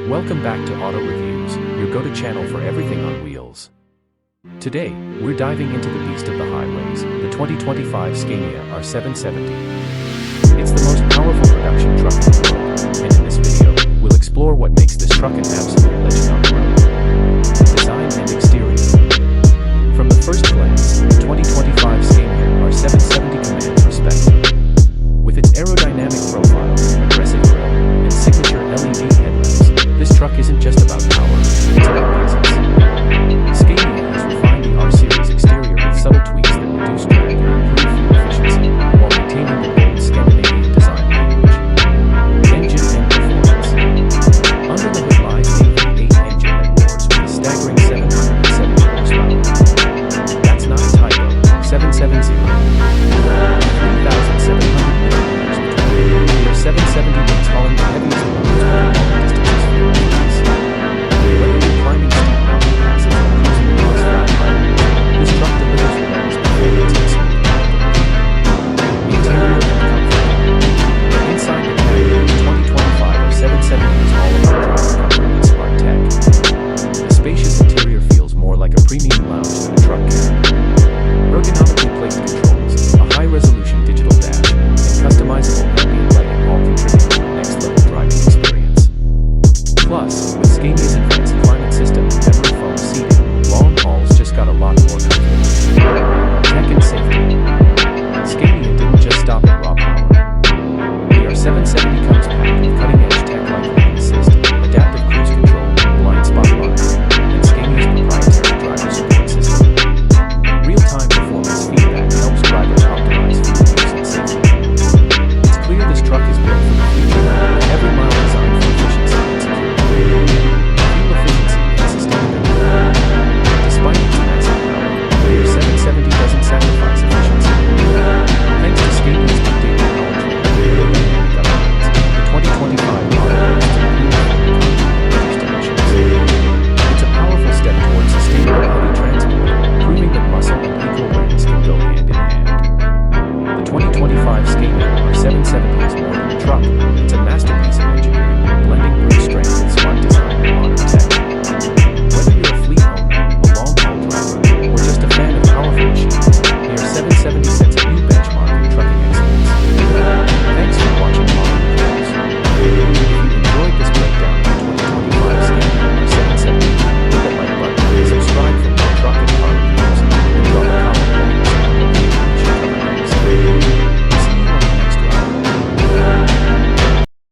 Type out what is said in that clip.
Welcome back to Auto Reviews, your go-to channel for everything on wheels. Today, we're diving into the beast of the highways, the 2025 Scania R770. It's the most powerful production truck in the world, and in this video, we'll explore what makes this truck an absolute legend on the road. Design and exterior. From the first glance, the 2025 Scania R770 commands respect. With its aerodynamic profile, aggressive grille, and signature LED headlamps, this truck isn't just